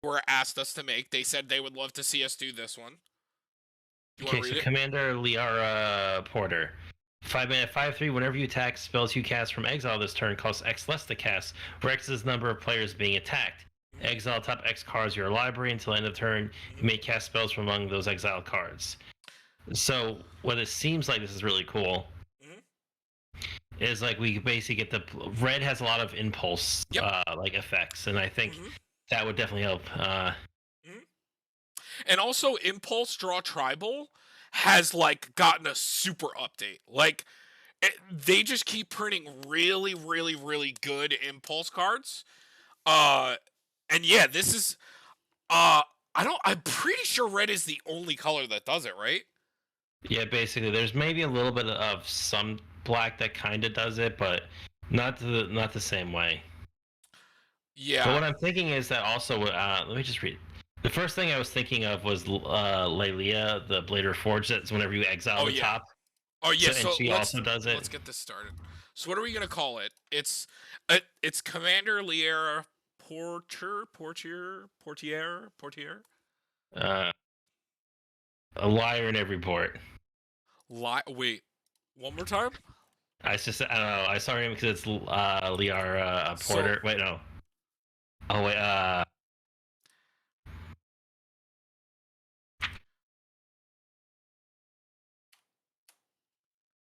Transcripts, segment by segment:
were asked us to make. They said they would love to see us do this one. Do you want Okay, to so read it? Commander Liara Portyr. 5-mana, 5/3. Whenever you attack, spells you cast from exile this turn cost X less to cast, where X is the number of players being attacked. Mm-hmm. Exile top X cards of your library until end of turn. You may cast spells from among those exiled cards. So what it seems like this is really cool Mm-hmm. is like we basically get the red has a lot of impulse Yep. like effects, and I think Mm-hmm. that would definitely help. Mm-hmm. And also, Impulse Draw Tribal has like gotten a super update. Like they just keep printing really, really, really good Impulse cards. Uh, and yeah, this is I'm pretty sure red is the only color that does it, right? Yeah, basically, there's maybe a little bit of some black that kind of does it, but not the same way. But Yeah. what I'm thinking is that also, let me just read. The first thing I was thinking of was Lelia, the Blade Reforged. That's whenever you exile Oh the yeah. top. Oh yeah. So and So she also does it. let's get this started. So what are we gonna call it? It's Commander Liara Portier. Uh, a liar in every port. Wait, one more time. I don't know. I saw him because it's Liara So Porter. Wait, no. Oh wait.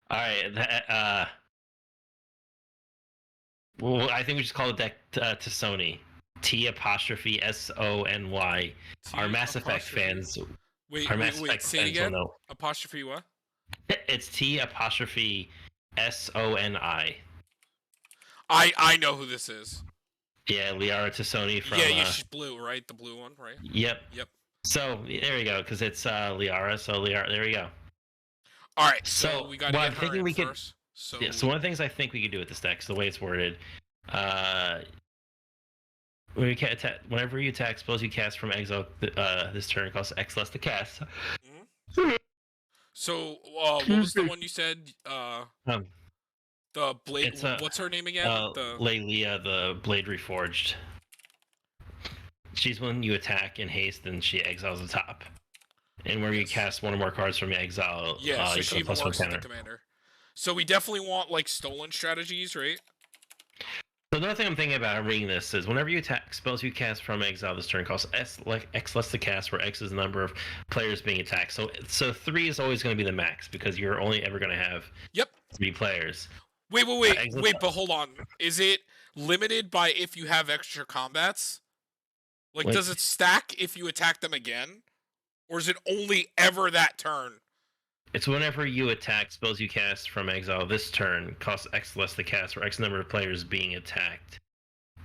All right. Well, I think we just call it that to Sony. T apostrophe SONY. Our T Mass Effect apostrophe. fans, Wait, our wait, Mass wait. Effect Say it fans will again. know. Apostrophe what? It's T apostrophe SONI. I know who this is. Yeah, Liara to Sony from. Yeah, she's blue, right? The blue one, right? Yep. Yep. So there we go, because it's Liara. So Liara, there we go. All right, so So we got to what get I'm her thinking in we could. first. So Yeah, so one of the things I think we could do with this deck is the way it's worded. Uh, whenever you attack, suppose you cast from exile this turn costs X less to cast. Mhm. So what was the one you said? Um, The blade. it's What's her name again? The Lelia, the Blade Reforged. She's when you attack in haste, and she exiles the top. And where you cast one or more cards from your exile, yeah. So you she put a even +1 works as the counter. commander. So we definitely want like stolen strategies, right? So another thing I'm thinking about reading this is whenever you attack, spells you cast from exile this turn costs X less to cast, where X is the number of players being attacked. So 3 is always going to be the max because you're only ever going to have Yep. 3 players. Wait. But hold on. Is it limited by if you have extra combats? Like, Like does it stack if you attack them again, or is it only ever that turn? it's whenever you attack, spells you cast from exile this turn costs X less to cast, where X number of players being attacked.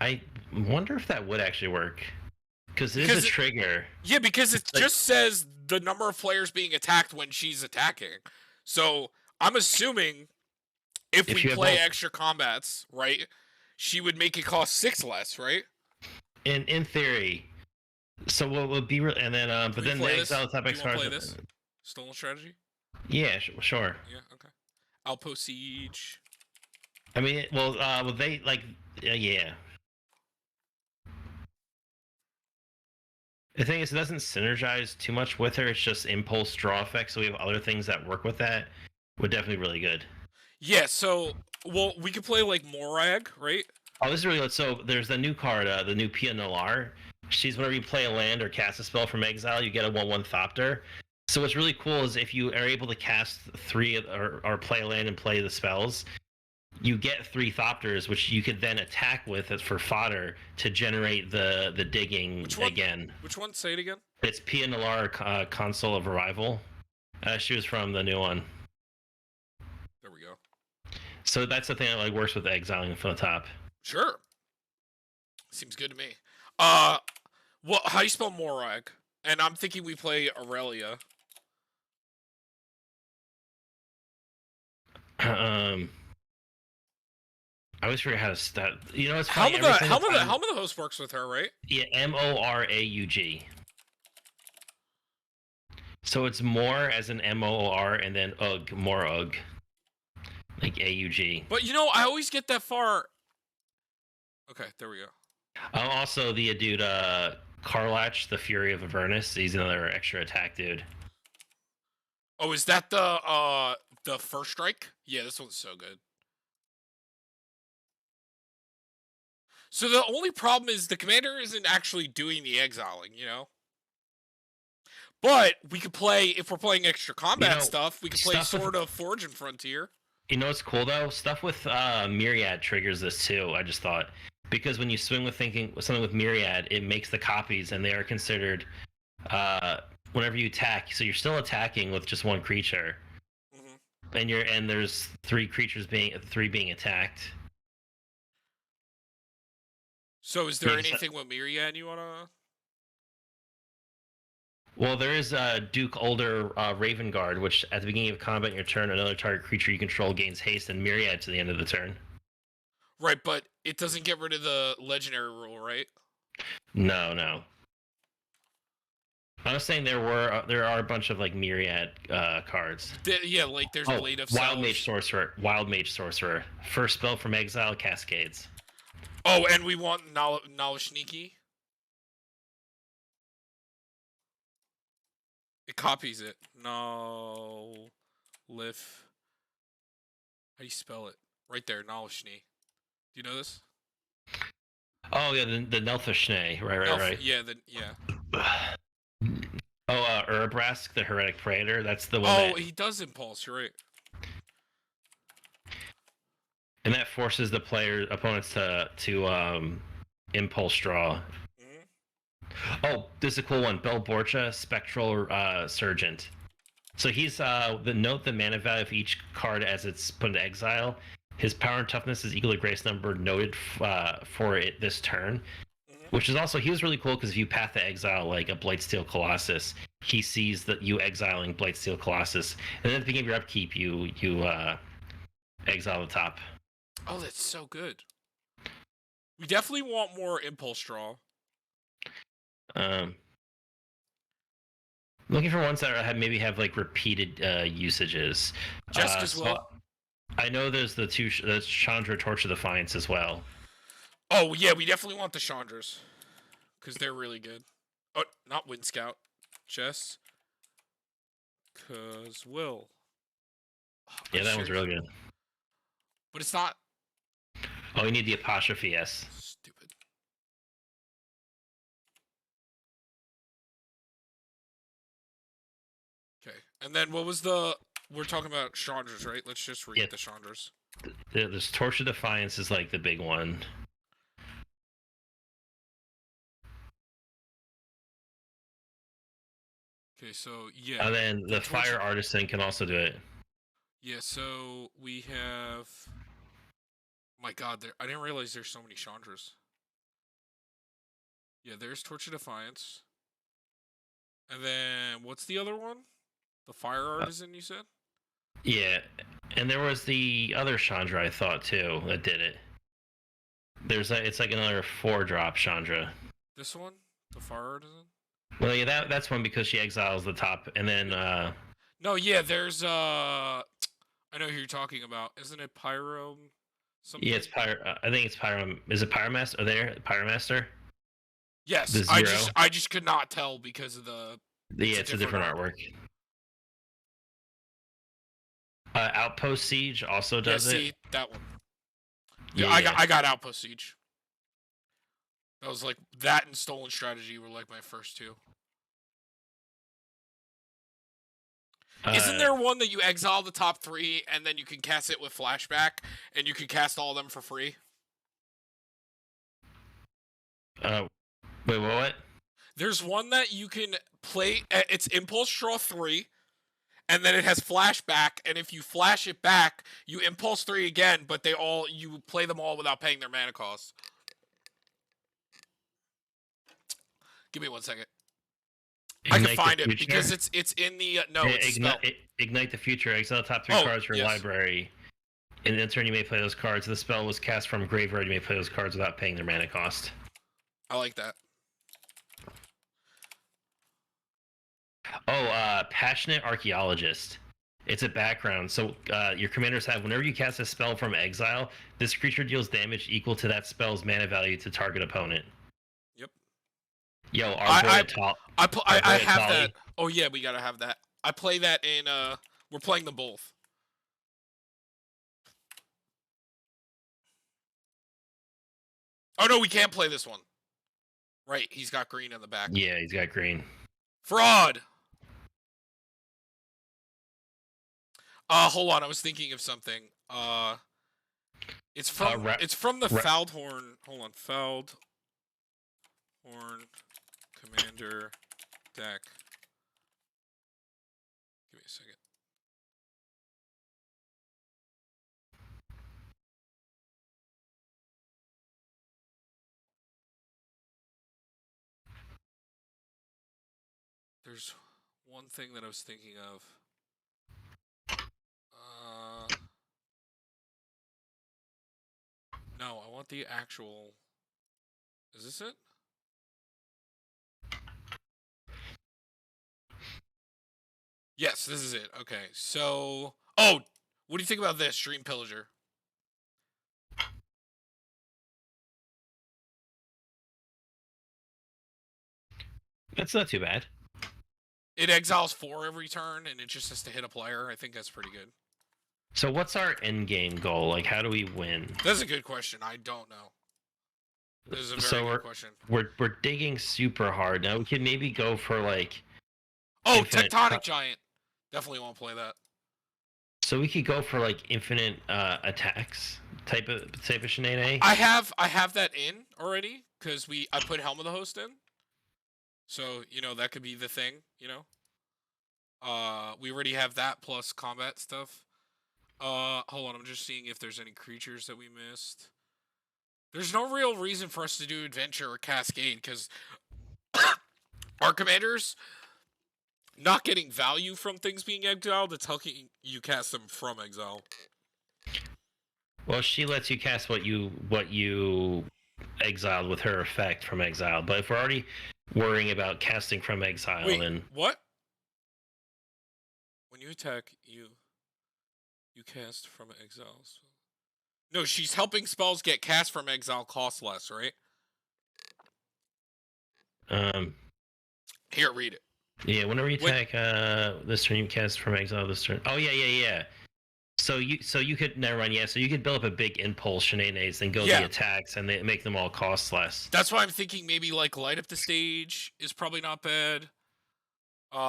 I wonder if that would actually work. Because it is a trigger. Yeah, because it just says the number of players being attacked when she's attacking. So I'm assuming if we play extra combats, right, she would make it cost 6 less, right? In theory. So what would be and then but then the exile top X cards. Play this stolen strategy. Yeah, sure. Yeah, okay. Outpost siege. I mean, well, they like, yeah. The thing is, it doesn't synergize too much with her. It's just impulse draw effect. So we have other things that work with that. Would definitely be really good. Yeah. So, well, we could play like Morag, right? Oh, this is really good. So there's the new card, the new Pia Noir. She's whenever you play a land or cast a spell from exile, you get a 1/1 Thopter. So what's really cool is if you are able to cast 3 or play a land and play the spells, you get 3 Thopters, which you could then attack with as for fodder to generate the digging again. Which one? Say it again. It's Pia Noir, Console of Arrival. She was from the new one. There we go. So that's the thing that like works with exiling from the top. Sure. Seems good to me. Well, how do you spell Morag? And I'm thinking we play Aurelia. I always forget how to start. You know, it's Helm of the Host works with her, right? Yeah, Moraug. So it's more as an Moor and then Ugg, Morug, like Aug. But you know, I always get that far. Okay, there we go. Also, the dude Karlach, the Fury of Avernus. He's another extra attack dude. Oh, is that the first strike? Yeah, this one's so good. So the only problem is the commander isn't actually doing the exiling, you know? But we could play, if we're playing extra combat stuff, we could play Sword of Forge and Frontier. You know what's cool though? Stuff with Myriad triggers this too, I just thought. Because when you swing with something with Myriad, it makes the copies and they are considered whenever you attack, so you're still attacking with just one creature. Mm-hmm. And there's three being attacked. So is there anything with Myriad you wanna? Well, there is Duke Older Raven Guard, which at the beginning of combat in your turn, another target creature you control gains haste and Myriad to the end of the turn. Right, but it doesn't get rid of the legendary rule, right? No. I was saying there are a bunch of like Myriad cards. Yeah, like there's Blade of Wild Mage Sorcerer. First spell from exile, Cascades. Oh, and we want Nalashiki. It copies it. No. Lif. How do you spell it? Right there, Nalashni. Do you know this? Oh yeah, the Nelthashne. Right. Yeah, yeah. Oh, Urabrask, the Heretic Praetor. That's the one. Oh, he does Impulse. You're right. And that forces the opponents to impulse draw. Mm-hmm. Oh, this is a cool one. Belborcha, Spectral Sergeant. So he's note the mana value of each card as it's put into exile. His power and toughness is equal to grace number noted for it this turn. Mm-hmm. Which is also, he was really cool because if you path to exile like a Blightsteel Colossus, he sees that you exiling Blightsteel Colossus, and then at the beginning of your upkeep, you exile the top. Oh, that's so good. We definitely want more impulse draw. Looking for ones that maybe have like repeated usages. Just as well. I know there's the Chandra Torch of Defiance as well. Oh yeah, we definitely want the Chandras because they're really good. Oh, not Wind Scout, Jess. Cause Will. Oh, yeah, that one's real good. But it's not. Oh, you need the apostrophe S. Stupid. Okay, and then what was the? We're talking about Chandras, right? Let's just read the Chandras. This Torch of Defiance is like the big one. Okay, so yeah. And then the Fire Artisan can also do it. Yeah, so we have. My God, I didn't realize there's so many Chandras. Yeah, there's Torch of Defiance. And then what's the other one? The Fire Artisan, you said? Yeah, and there was the other Chandra I thought too that did it. It's like another 4-drop Chandra. This one, the Fire Artisan. Well, yeah, that's one because she exiles the top, and then. No, yeah, there's I know who you're talking about. Isn't it Pyro? Something? Yeah, it's Pyro. I think it's Pyro. Is it Pyromaster? Are there Pyromaster? Yes, I just could not tell because of the. It's a different artwork. Outpost Siege also does it. See that one. Yeah, I got Outpost Siege. That was like that and Stolen Strategy were like my first two. Isn't there one that you exile the top 3 and then you can cast it with flashback and you can cast all of them for free? Wait, what? There's one that you can play. It's Impulse Draw 3, and then it has flashback. And if you flash it back, you Impulse 3 again. But you play them all without paying their mana cost. Give me 1 second. I can find it because it's in the Ignite the Future. Exile top 3 cards from your library. In the turn, you may play those cards. The spell was cast from graveyard. You may play those cards without paying their mana cost. I like that. Oh, Passionate Archaeologist. It's a background. So your commanders have, whenever you cast a spell from exile, this creature deals damage equal to that spell's mana value to target opponent. Yep. Yo, I I have that. Tali. Oh yeah, we gotta have that. I play that in we're playing them both. Oh no, we can't play this one. Right, he's got green in the back. Yeah, he's got green. Fraud. Hold on, I was thinking of something. It's from the Fouled-Horn. Hold on, Fouled-Horn Commander deck. Give me a second. There's one thing that I was thinking of. No, I want the actual. Is this it? Yes, this is it. Okay, so. Oh, what do you think about this, Dream Pillager? That's not too bad. It exiles 4 every turn, and it just has to hit a player. I think that's pretty good. So what's our end game goal? Like, how do we win? That's a good question. I don't know. This is a very good question. We're digging super hard now. We could maybe go for like. Oh, Tectonic Giant. Definitely won't play that. So we could go for like infinite attacks type of shenanigans. I have that in already because I put Helm of the Host in. So, that could be the thing, we already have that plus combat stuff. Hold on, I'm just seeing if there's any creatures that we missed. There's no real reason for us to do Adventure or Cascade, because our commanders not getting value from things being exiled, it's helping you cast them from exile. Well, she lets you cast what you exiled with her effect from exile. But if we're already worrying about casting from exile, then what? When you attack, you cast from exile. No, she's helping spells get cast from exile cost less, right? Here, read it. Yeah, whenever you attack this turn, you cast from exile this turn. Oh yeah. So you could never mind. Yeah, so you could build up a big impulse shenanigans, then go the attacks, and they make them all cost less. That's why I'm thinking maybe like Light Up the Stage is probably not bad.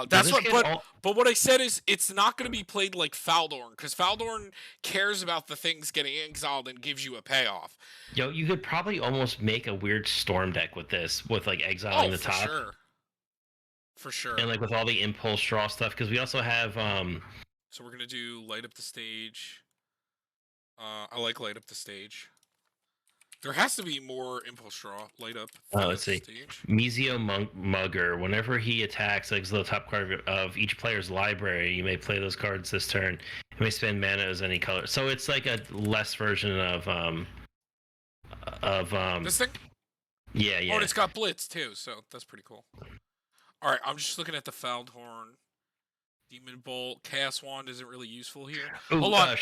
That's what. But what I said is it's not going to be played like Fouled-Horn, because Fouled-Horn cares about the things getting exiled and gives you a payoff. Yo, you could probably almost make a weird storm deck with this, with like exiling the top. Sure. For sure. And like with all the impulse draw stuff, because we also have So we're gonna do Light Up the Stage. I like Light Up the Stage. There has to be more impulse draw. Light up. Let's see. Mizio Mugger. Whenever he attacks, exile the top card of each player's library, you may play those cards this turn. You may spend mana as any color. So it's like a less version of this thing. Yeah. Oh, and it's got Blitz too, so that's pretty cool. All right, I'm just looking at the Fouled-Horn. Demon Bolt, Chaos Wand isn't really useful here. Ooh, hold on.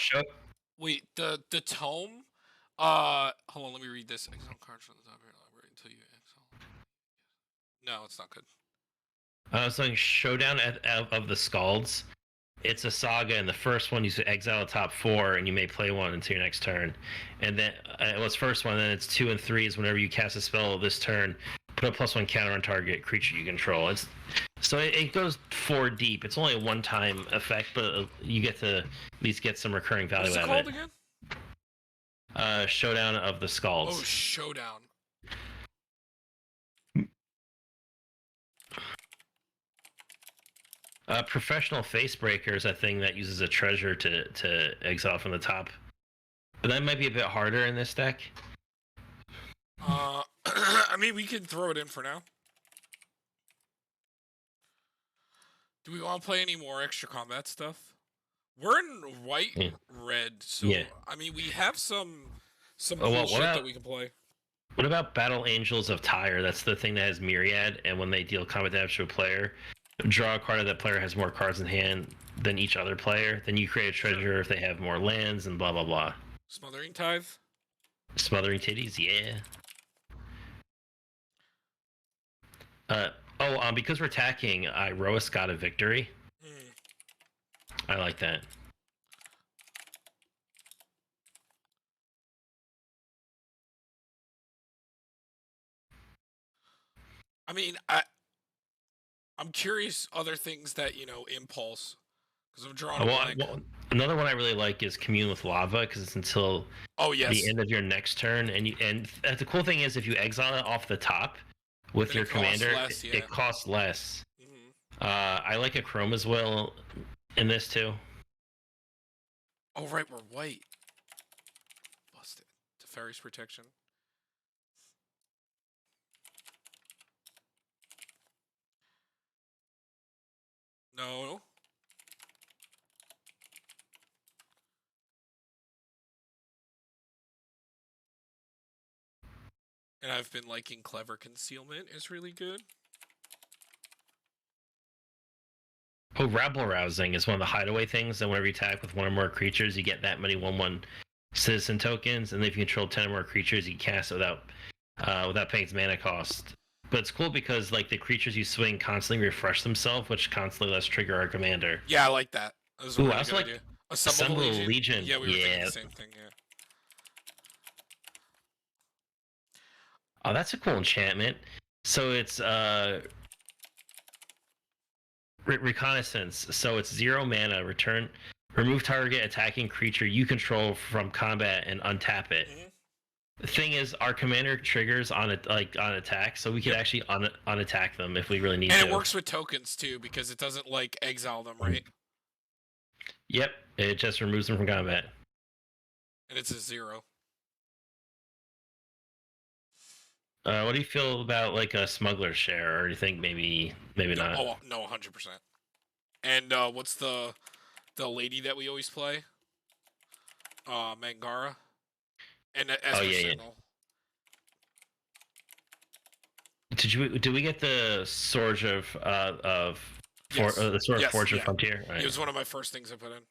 Wait, the tome. Hold on, let me read this. Exile cards from the top of your library until you exile. No, it's not good. It's like Showdown of the Scalds. It's a saga, and the first one you exile the top 4, and you may play one until your next turn. And then it's first one, then it's 2 and 3 is whenever you cast a spell this turn, put a +1 counter on target creature you control. It goes 4 deep. It's only a one-time effect, but you get to at least get some recurring value out of it. What's it called again? Showdown of the Scalds. Oh, Showdown. Professional Facebreaker is a thing that uses a treasure to exile from the top. But that might be a bit harder in this deck. I mean, we can throw it in for now. Do we want to play any more extra combat stuff? We're in white, red, so I mean, we have some cool shit that we can play. What about Battle Angels of Tyre? That's the thing that has Myriad, and when they deal combat damage to a player, draw a card of that player has more cards in hand than each other player. Then you create a treasure if they have more lands and blah blah blah. Smothering Tithe. Smothering Titties, yeah. Uh, because we're attacking, Iroas got a victory. Hmm. I like that. I mean, I'm curious other things that impulse because I'm drawing a blank. Another one I really like is Commune with Lava because it's until Oh the yes, end of your next turn, and the cool thing is if you exile it off the top with then your it costs commander, less. Yeah. it costs less. Hmm. I like a Chrome as well in this too. Oh right, we're white. Busted. Teferi's protection. No. And I've been liking clever concealment is really good. Oh, rabble rousing is one of the hideaway things. And whenever you attack with one or more creatures, you get that many 1/1 citizen tokens. And if you control 10 or more creatures, you cast it without paying its mana cost. But it's cool because like the creatures you swing constantly refresh themselves, which constantly lets trigger our commander. Yeah, I like that. That was a Ooh, I really also good like idea. Assemble the Assemble Legion. Legion. Yeah, we were thinking the Yeah. same thing. Yeah. Oh, that's a cool enchantment. So it's reconnaissance. So it's 0 mana. Remove target attacking creature you control from combat and untap it. Hmm. The thing is, our commander triggers on it like on attack, so we could Yep. actually unattack them if we really need And to. it works with tokens too because it doesn't like exile them, right? Yep, it just removes them from combat. And it's a 0. What do you feel about like a smuggler share, or do you think maybe No, not? oh no, 100%. And what's the lady that we always play? Mangara and Oh Esper yeah, yeah. Sentinel. Did we get the Sword Yes. the Sword of Yes. Forge of Yeah. Frontier? Right. It was one of my first things I put in.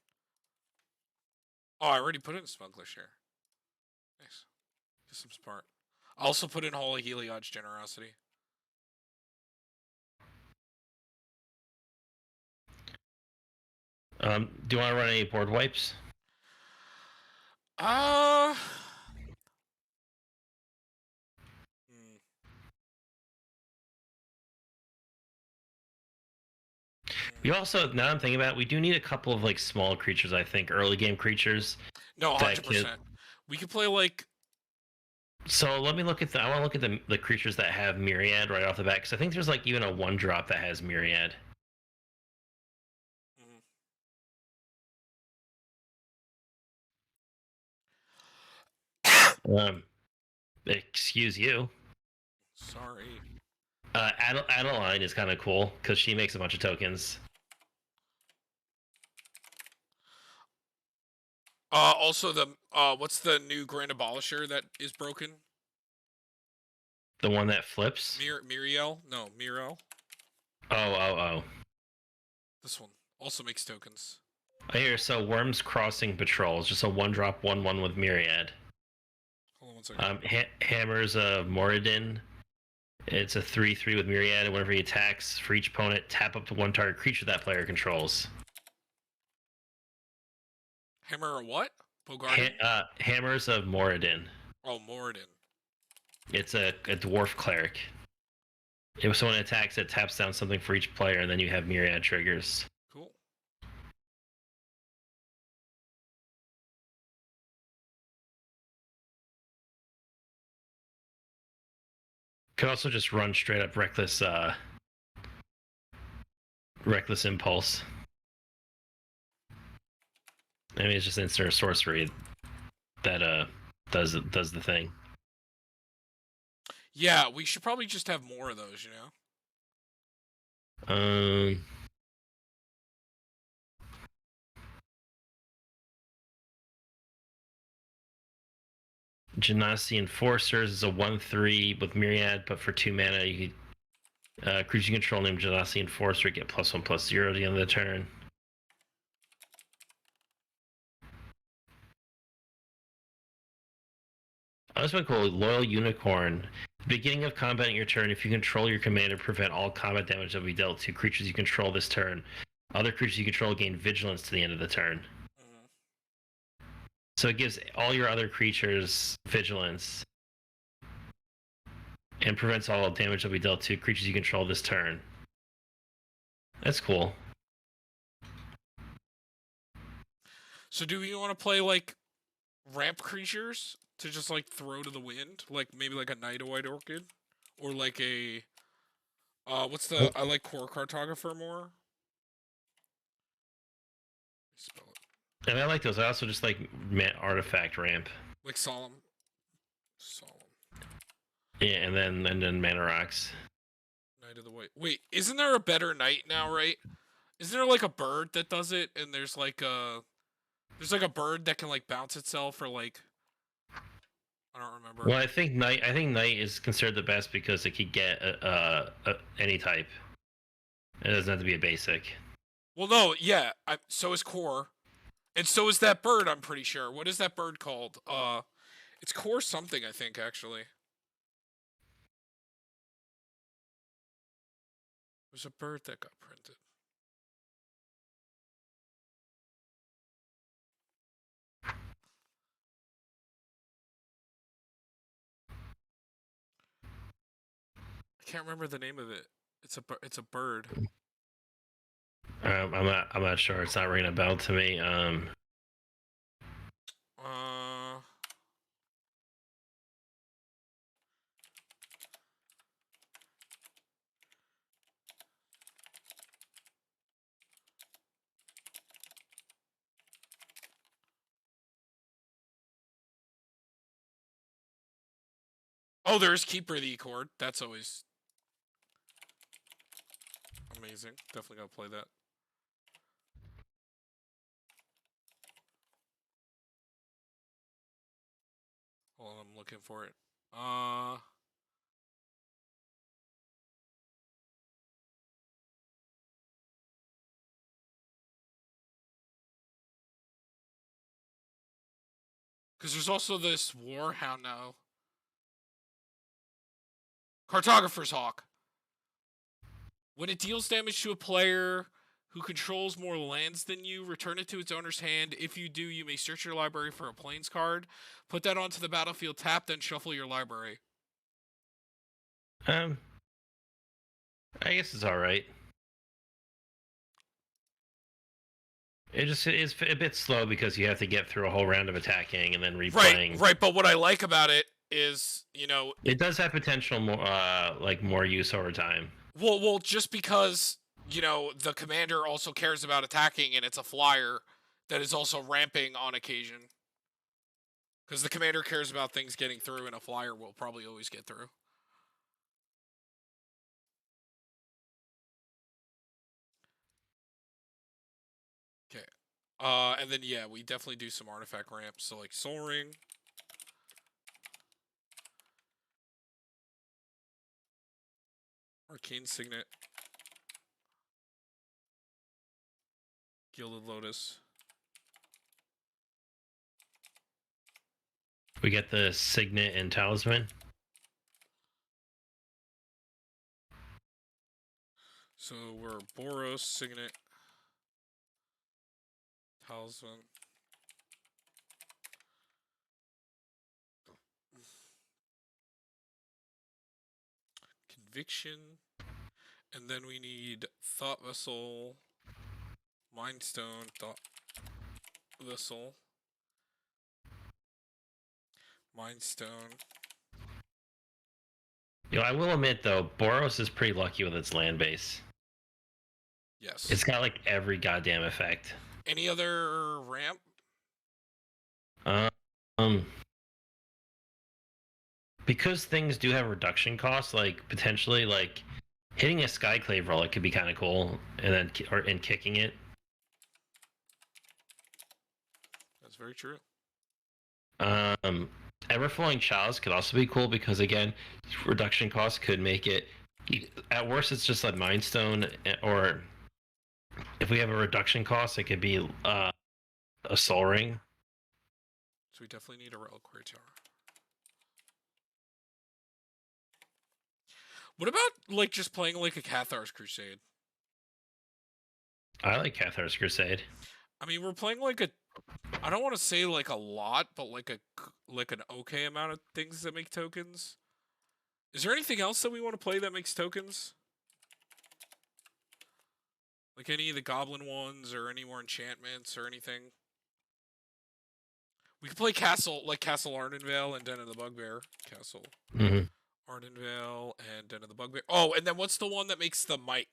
Oh, I already put in Smuggler Share. Nice. Guess I'm smart. I also put in Holy Heliod's Generosity. Do you want to run any board wipes? Uh. Hmm. We also, now I'm thinking about it, we do need a couple of like small creatures. I think early game creatures No, that can. 100%. We could play like. So let me look at the. I want to look at the creatures that have Myriad right off the bat because I think there's like even a 1-drop that has Myriad. Um, excuse you. Sorry. Adeline is kind of cool because she makes a bunch of tokens. Also the what's the new Grand Abolisher that is broken? The one that flips. Miriel? No, Miro. Oh. This one also makes tokens. I hear so Worms Crossing Patrol is just a 1-drop 1/1 with Myriad. Hold on 1 second. Hammers of Moradin. It's a 3/3 with Myriad, and whenever he attacks, for each opponent, tap up to one target creature that player controls. Hammer or what? Bogardi? Hammers of Moradin. Oh, Moradin. It's a dwarf cleric. If someone attacks, it taps down something for each player, and then you have Myriad triggers. Cool. Could also just run straight up reckless impulse. I mean, it's just instant sorcery that does the thing. Yeah, we should probably just have more of those, you know? Genasi Enforcers is a 1/3 with Myriad, but for 2 mana, you could creature you control named Genasi Enforcer get +1/+0 at the end of the turn. Oh, that's been cool. Loyal Unicorn. Beginning of combat in your turn, if you control your commander, prevent all combat damage that will be dealt to creatures you control this turn. Other creatures you control gain vigilance to the end of the turn. Mhm. So it gives all your other creatures vigilance and prevents all damage that will be dealt to creatures you control this turn. That's cool. So do you want to play like ramp creatures to just like throw to the wind, like maybe like a Night of White Orchid, or like a what's the I like Core Cartographer more. Spell it And I like those. I also just like artifact ramp. like Solemn. Yeah, and then mana rocks. Night of the White. Wait, isn't there a better night now? Right? Isn't there like a bird that does it? And there's like a bird that can like bounce itself or like I don't remember. Well, I think night is considered the best because it could get any type. It doesn't have to be a basic. Well, no, yeah. So is Core, and so is that bird. I'm pretty sure. What is that bird called? It's Core something. I think actually. There's a bird that got printed. I can't remember the name of it. It's a bird. I'm not sure. It's not ringing a bell to me. Uh. Oh, there's Keeper of the Accord. That's always amazing. Definitely gotta play that. Hold on, I'm looking for it. Because there's also this Warhound now. Cartographer's Hawk. When it deals damage to a player who controls more lands than you, return it to its owner's hand. If you do, you may search your library for a Plains card. Put that onto the battlefield tap, then shuffle your library. I guess it's all right. It just is a bit slow because you have to get through a whole round of attacking and then replaying. Right. But what I like about it is, it does have potential more, like more use over time. Well, just because the commander also cares about attacking, and it's a flyer that is also ramping on occasion. Because the commander cares about things getting through, and a flyer will probably always get through. Okay. And then yeah, we definitely do some artifact ramps. So like Soul Ring. Arcane Signet. Gilded Lotus. We get the Signet and Talisman. So we're Boros, Signet, Talisman. Conviction. And then we need Thought Vessel, Mind Stone, Thought Vessel, Mind Stone. I will admit though, Boros is pretty lucky with its land base. Yes. It's got like every goddamn effect. Any other ramp? Because things do have reduction costs, like potentially like hitting a Skyclave Relic could be kind of cool, and then kicking it. That's very true. Everflowing Chalice could also be cool because again, reduction costs could make it. At worst, it's just like Mind Stone, or if we have a reduction cost, it could be a Soul Ring. So we definitely need a Reliquary Tower. What about like just playing like a Cathar's Crusade? I like Cathar's Crusade. I mean, we're playing like a. I don't want to say like a lot, but like like an okay amount of things that make tokens. Is there anything else that we want to play that makes tokens? Like any of the goblin ones or any more enchantments or anything? We could play Castle, like Castle Ardenvale and Den of the Bugbear. Castle Mm-hmm. Ardenvale and Den of the Bugbear. Oh, and then what's the one that makes the might?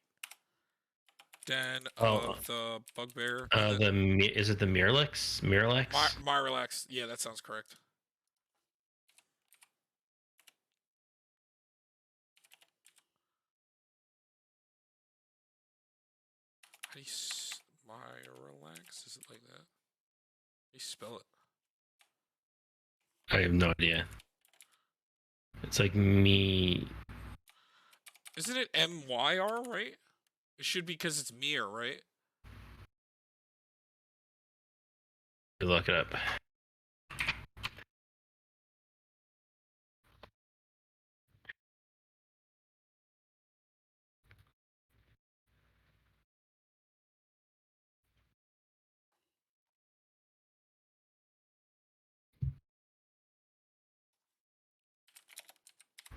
Den Oh, of the Bugbear. And then is it the Miralax? Miralax? Myrilax. Yeah, that sounds correct. How do you Myrilax? Is it like that? How do you spell it? I have no idea. It's like me. Isn't it MYR, right? It should be because it's Mir, right? Look it up.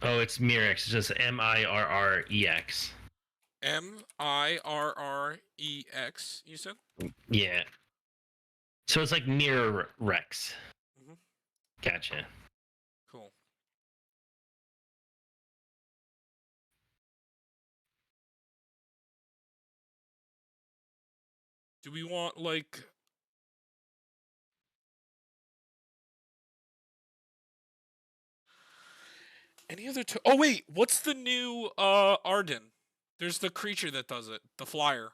Oh, it's Mirex. It's just Mirrex. Mirrex, you said? Yeah. So it's like Mirror Rex. Mm-hmm. Gotcha. Cool. Do we want like any other oh wait, what's the new Arden? There's the creature that does it, the flyer.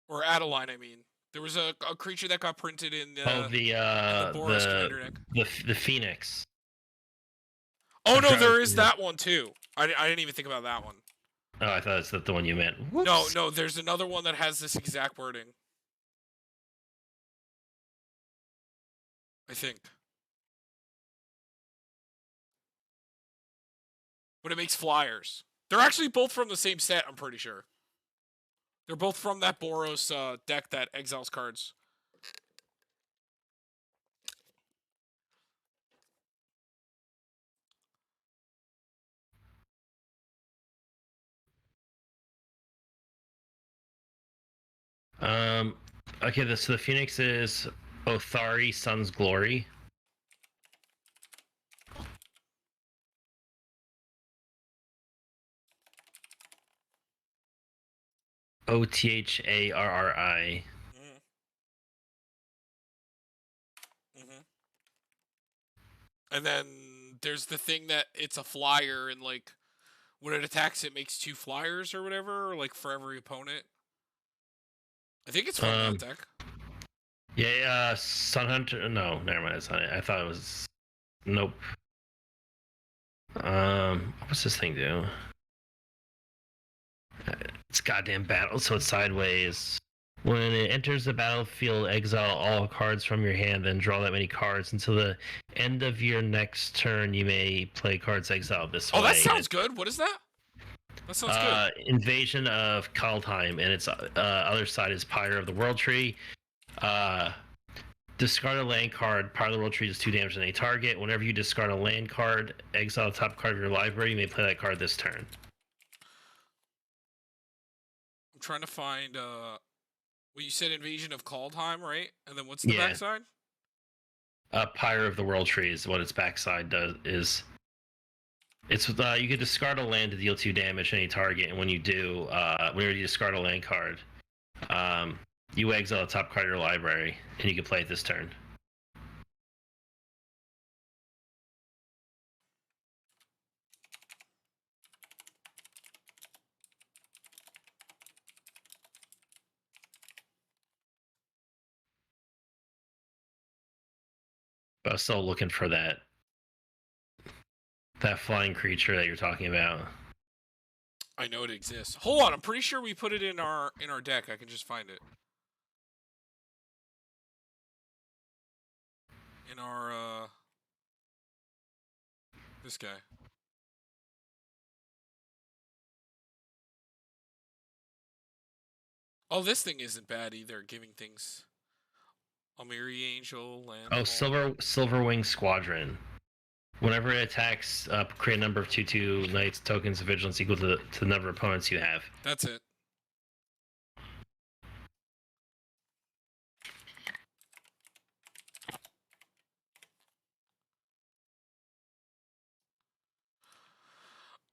Or Adeline, I mean. There was a creature that got printed in the Boros Commander deck. the Phoenix. Oh I'm no, trying there to is that one too. I didn't even think about that one. Oh, I thought that's the one you meant. No, Whoops. no, there's another one that has this exact wording. I think. But it makes flyers. They're actually both from the same set, I'm pretty sure. They're both from that Boros deck that exiles cards. Okay, so the Phoenix is Othari, Sun's Glory. Otharri. Mm-hmm. Mm-hmm. And then there's the thing that it's a flyer, and like when it attacks, it makes 2 flyers or whatever, like for every opponent. I think it's from that deck. Yeah, Sun Hunter. No, never mind. It's not it. I thought it was. Nope. What's this thing do? It's goddamn battle, so it's sideways. When it enters the battlefield, exile all cards from your hand, then draw that many cards until the end of your next turn. You may play cards exiled this way. Oh, that sounds good. What is that? That sounds good. Invasion of Kaldheim, and its other side is Pyre of the World Tree. Discard a land card. Pyre of the World Tree does 2 damage to any target. Whenever you discard a land card, exile the top card of your library. You may play that card this turn. I'm trying to find well, you said Invasion of Kaldheim, right? And then what's the backside? Pyre of the World Tree is what its backside does. It's you can discard a land to deal 2 damage to any target, and when you do, whenever you discard a land card, you exile the top card of your library, and you can play it this turn. But I was still looking for that flying creature that you're talking about. I know it exists. Hold on, I'm pretty sure we put it in our deck. I can just find it. In our this guy. Oh, this thing isn't bad either. Giving things Almiri Angel, Oh, Landfall. Silverwing Squadron. Whenever it attacks, create a number of 2/2 knights tokens of vigilance equal to the number of opponents you have. That's it.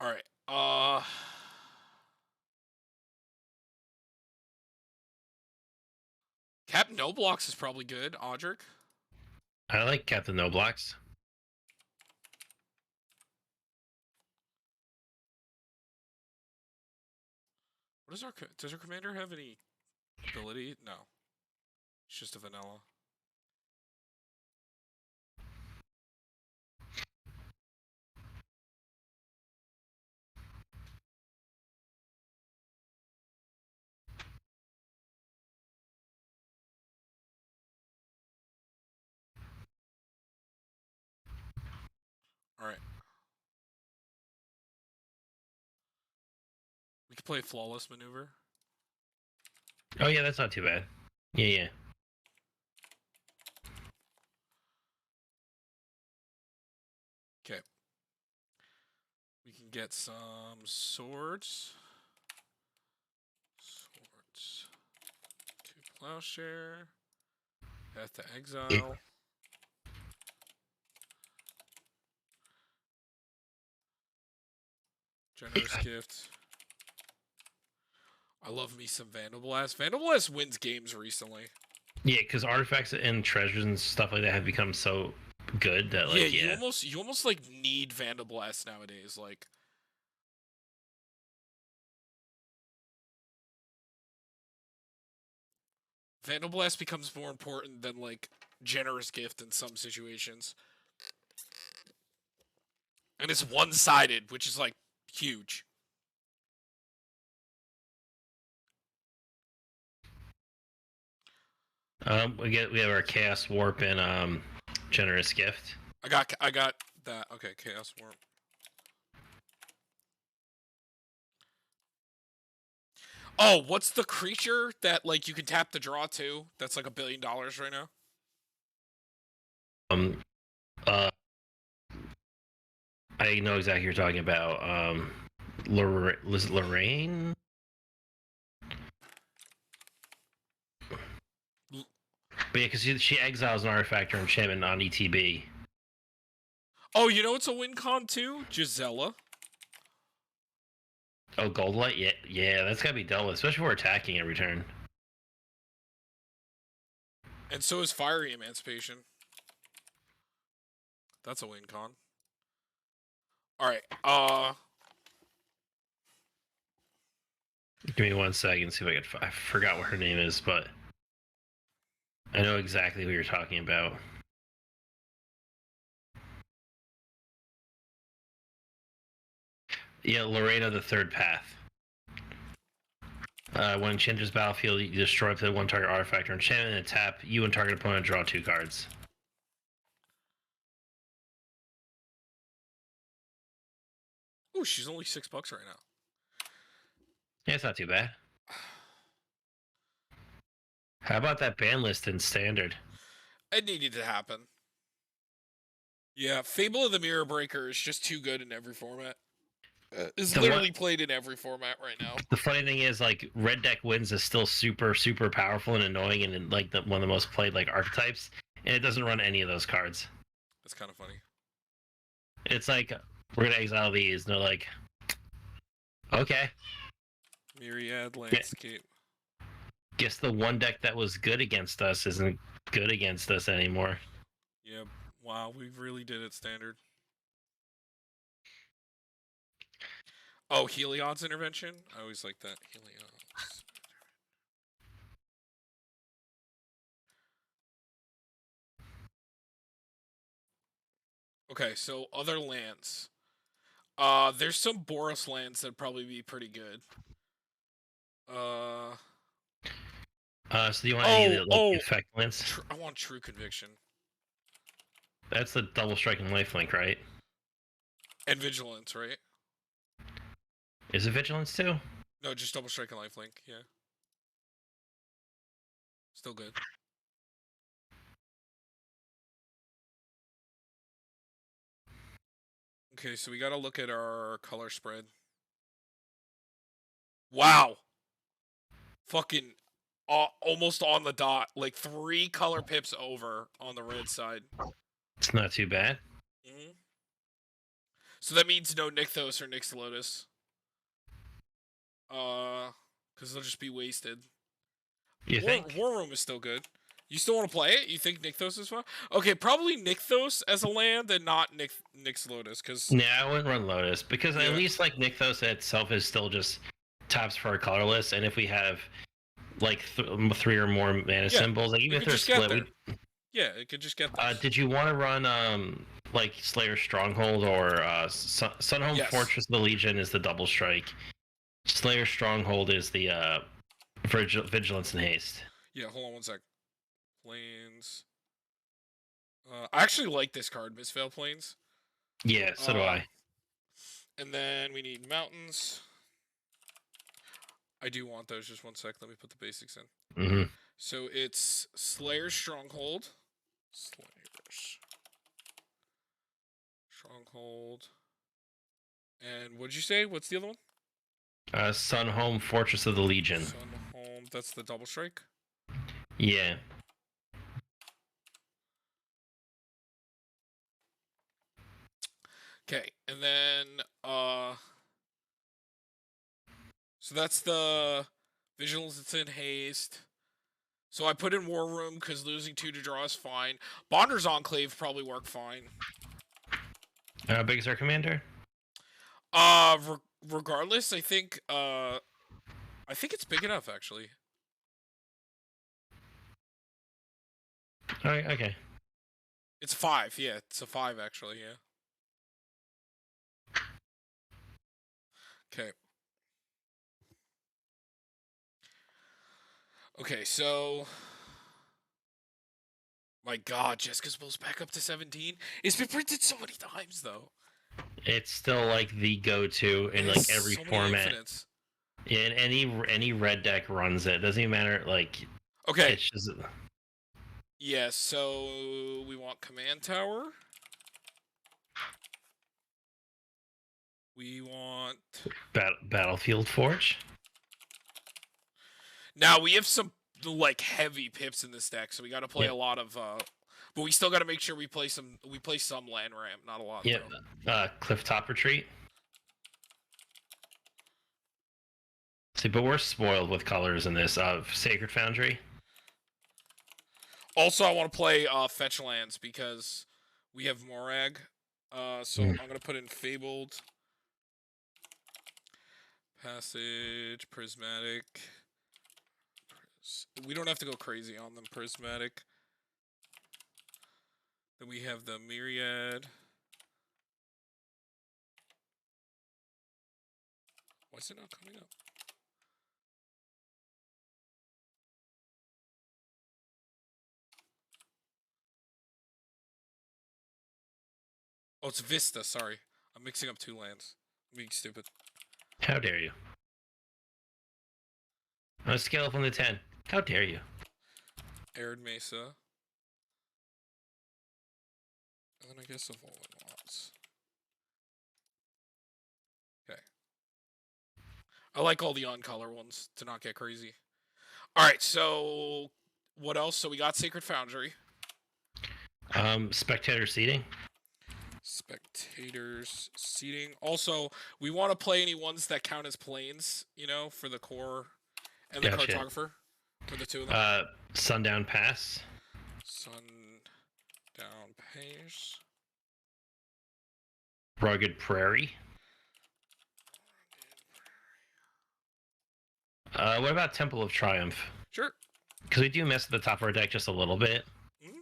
All right. Captain Noblox is probably good. Audric. I like Captain Noblox. What is does our commander have any ability? No. It's just a vanilla. All right. We could play Flawless Maneuver. Oh yeah, that's not too bad. Yeah. Okay. We can get some swords. Swords. 2 Plowshare. Path to Exile. Generous Gift. I love me some Vandalblast. Vandalblast wins games recently. Yeah, because artifacts and treasures and stuff like that have become so good that like you almost like need Vandalblast nowadays. Like Vandalblast becomes more important than like Generous Gift in some situations. And it's one-sided, which is like huge. we have our Chaos Warp and Generous Gift. I got that. Okay, Chaos Warp. Oh, what's the creature that like you can tap to draw to? That's like $1 billion right now. Um, uh, I know exactly what you're talking about. Was it Lorraine? But yeah, because she exiles an artifact or enchantment on ETB. Oh, you know it's a win con too? Gisela. Oh, Goldlight? Yeah, that's gotta be dealt with, especially if we're attacking every turn. And so is Fiery Emancipation. That's a win con. Alright, Give me 1 second, see if I can. I forgot what her name is, but I know exactly who you're talking about. Yeah, Lorena, the Third Path. When enters battlefield, you destroy up to 1 target artifact or enchantment and tap. You and target opponent draw 2 cards. ooh, she's only $6 right now. Yeah, it's not too bad. How about that ban list in Standard? It needed to happen. Yeah, Fable of the Mirror Breaker is just too good in every format. Is literally played in every format right now. The funny thing is, like, red deck wins is still super powerful and annoying, and like one of the most played like archetypes, and it doesn't run any of those cards. That's kind of funny. It's like, we're gonna exile these, and they're like, okay. Myriad Landscape. Guess the one deck that was good against us isn't good against us anymore. Yeah, wow, we really did it Standard. Oh, Heliod's Intervention? I always like that. Heliod's. Okay, so other lands. There's some Boros lands that'd probably be pretty good. So do you want any of the effect lands? I want True Conviction. That's the double striking lifelink, right? And Vigilance, right? Is it vigilance too? No, just double strike and lifelink, yeah. Still good. Okay, so we gotta look at our color spread. Wow. Fucking almost on the dot. Like 3 color pips over on the red side. It's not too bad. Mm-hmm. So that means no Nykthos or Nyx Lotus. Because they'll just be wasted. You think? War Room is still good. You still want to play it? You think Nykthos is fun? Okay, probably Nykthos as a land and not Nyx Lotus, because... Yeah, I wouldn't run Lotus, because at least, like, Nykthos itself is still just taps for a colorless, and if we have, like, 3 or more mana symbols, like, even if they're split... Yeah, it could just get this. Did you want to run, like, Slayer Stronghold or Sunhome Fortress of the Legion is the double strike. Slayer Stronghold is the Vigilance and Haste. Yeah, hold on one sec. Plains. I actually like this card, Misfail Plains. Yeah, so do I. And then we need mountains. I do want those. Just one sec. Let me put the basics in. Mm-hmm. So it's Slayer Stronghold. Stronghold. And what'd you say? What's the other one? Sunhome Fortress of the Legion. Sunhome. That's the double strike? Yeah. Okay, and then so that's the Vigilance that's in haste. So I put in War Room because losing 2 to draw is fine. Bonder's Enclave probably work fine. How big is our commander? Regardless, I think it's big enough actually. Alright, okay. It's 5, yeah. It's a 5 actually, yeah. Okay. Okay, so... My god, Jessica's Will's back up to 17? It's been printed so many times, though. It's still, like, the go-to in, like, every format. Yeah, and any red deck runs it. Doesn't even matter, like... Okay. It's just... Yeah, so... We want Command Tower. We want... Battlefield Forge. Now, we have some, like, heavy pips in this deck, so we gotta play a lot of, but we still gotta make sure we play some land ramp, not a lot, though. Clifftop Retreat. See, but we're spoiled with colors in this, Sacred Foundry. Also, I want to play, Fetch Lands, because we have Morag, so I'm gonna put in Fabled... Passage, Prismatic. We don't have to go crazy on them. Prismatic. Then we have the Myriad. Why is it not coming up? Oh, it's Vista, sorry. I'm mixing up 2 lands. I'm being stupid. How dare you? On a scale of 1 to 10, how dare you? Arid Mesa. And then I guess of all it wants. Okay. I like all the on-color ones to not get crazy. Alright, so... What else? So we got Sacred Foundry. Spectator Seating. Spectators seating. Also, we want to play any ones that count as planes, you know, for the core and the cartographer. For the 2 of them. Sundown Pass. Sundown Pass. Rugged Prairie. What about Temple of Triumph? Sure. Because we do mess at the top of our deck just a little bit. Mm-hmm.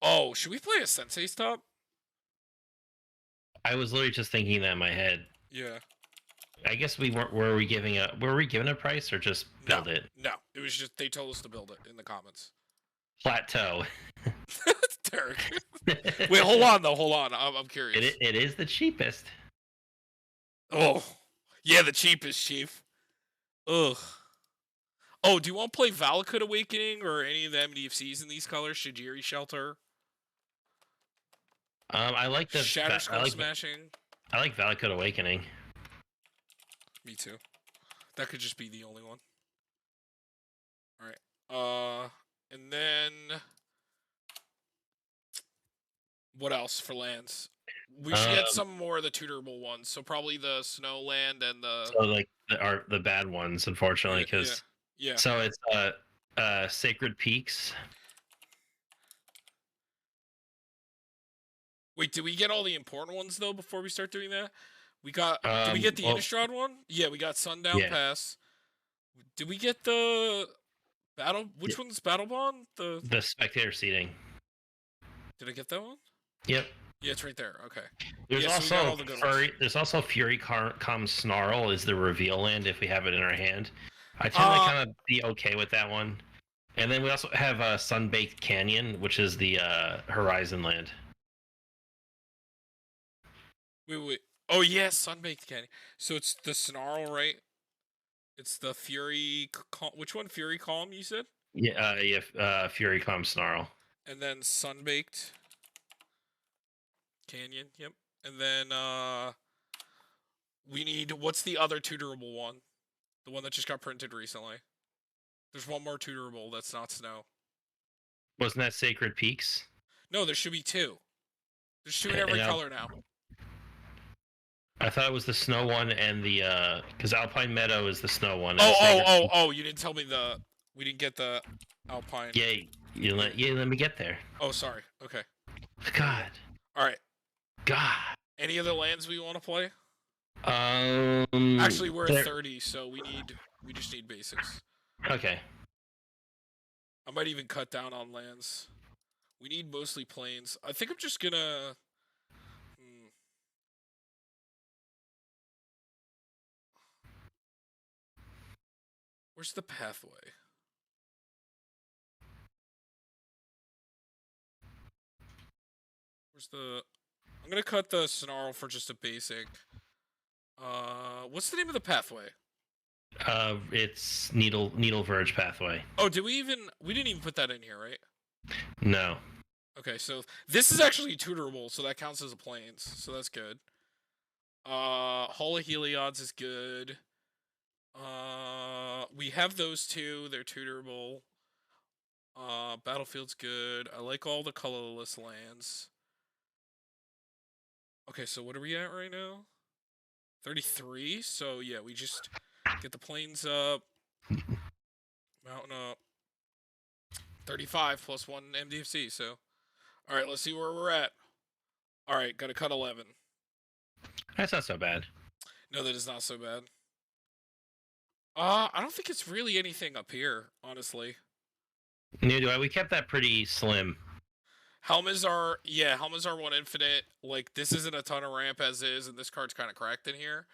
Oh, should we play a Sensei's top? I was literally just thinking that in my head. Yeah. I guess we weren't. Were we giving a price or just build it? No, it was just they told us to build it in the comments. Plateau. Derek. Wait, hold on though. Hold on. I'm curious. It is the cheapest. Oh, yeah, the cheapest, chief. Ugh. Oh, do you want to play Valakut Awakening or any of the MDFCs in these colors? Shijiri Shelter, I like Shatter Skull Smashing. I like Valakut Awakening. Me too. That could just be the only one. All right. And then what else for lands? We should get some more of the tutorable ones. So probably the Snow Land and the. So like the bad ones, unfortunately, because yeah. So it's Sacred Peaks. Wait, did we get all the important ones though before we start doing that? We got. Did we get the Innistrad one? Yeah, we got Sundown Pass. Did we get the battle? Which one's Battle Bond? The spectator seating. Did I get that one? Yep. Yeah, it's right there. Okay. There's also there's also Fury Com Snarl is the reveal land if we have it in our hand. I tend to kind of be okay with that one. And then we also have Sunbaked Canyon, which is the Horizon land. Wait. Oh yeah, Sunbaked Canyon. So it's the Snarl, right? It's the Fury. Which one? Fury Calm, you said? Yeah, Fury Calm Snarl. And then Sunbaked Canyon. Yep. And then we need. What's the other tutorable one? The one that just got printed recently. There's one more tutorable that's not snow. Wasn't that Sacred Peaks? No, there should be two. There's two in every color now. I thought it was the snow one and the because Alpine Meadow is the snow one. Oh! You didn't tell me we didn't get the Alpine. Yeah, you let me get there. Oh, sorry. Okay. God. All right. God. Any other lands we want to play? Actually, we're at 30, so we just need basics. Okay. I might even cut down on lands. We need mostly plains. I think I'm just gonna. Where's the pathway? Where's the... I'm gonna cut the Snarl for just a basic. What's the name of the pathway? It's Needle Verge pathway. Oh, we didn't even put that in here, right? No. Okay, so this is actually tutorable, so that counts as a plains, so that's good. Hall of Heliod's is good. We have those two, they're tutorable. Battlefield's good. I like all the colorless lands. Okay, so what are we at right now? 33? So yeah, we just get the plains up. Mountain up. 35 plus 1 MDFC, so. Alright, let's see where we're at. Alright, gotta cut 11. That's not so bad. No, that is not so bad. I don't think it's really anything up here, honestly. Neither do I. We kept that pretty slim. Helmazar 1 infinite. Like, this isn't a ton of ramp as is, and this card's kind of cracked in here.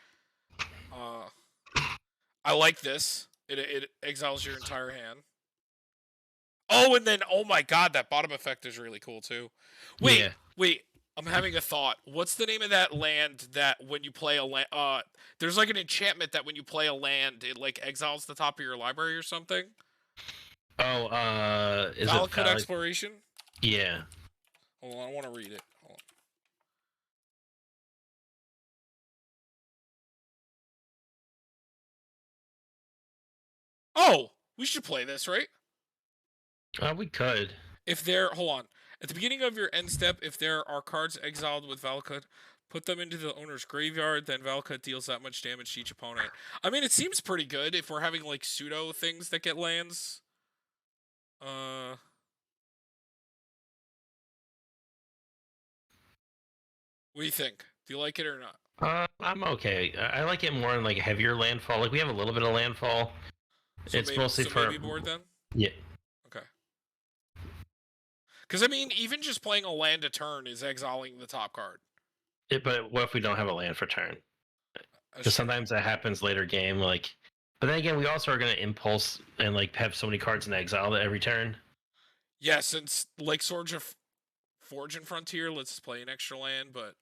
I like this. It exiles your entire hand. Oh, and then, oh my god, that bottom effect is really cool, too. Wait, I'm having a thought. What's the name of that land that when you play a land... there's like an enchantment that when you play a land, it like exiles the top of your library or something? Oh, is Valakut Exploration? Yeah. Hold on, I want to read it. Hold on. Oh! We should play this, right? We could. Hold on. At the beginning of your end step, if there are cards exiled with Valakut, put them into the owner's graveyard, then Valakut deals that much damage to each opponent. I mean, it seems pretty good if we're having, like, pseudo things that get lands. What do you think? Do you like it or not? I'm okay. I like it more in, like, heavier landfall. Like, we have a little bit of landfall. So it's mostly for... maybe board, then? Yeah. Okay. Because, I mean, even just playing a land a turn is exiling the top card. But what if we don't have a land for turn? Because sometimes that happens later game, like... But then again, we also are going to impulse and, like, have so many cards in exile every turn. Yeah, since, like, Forge and Frontier lets us play an extra land, but...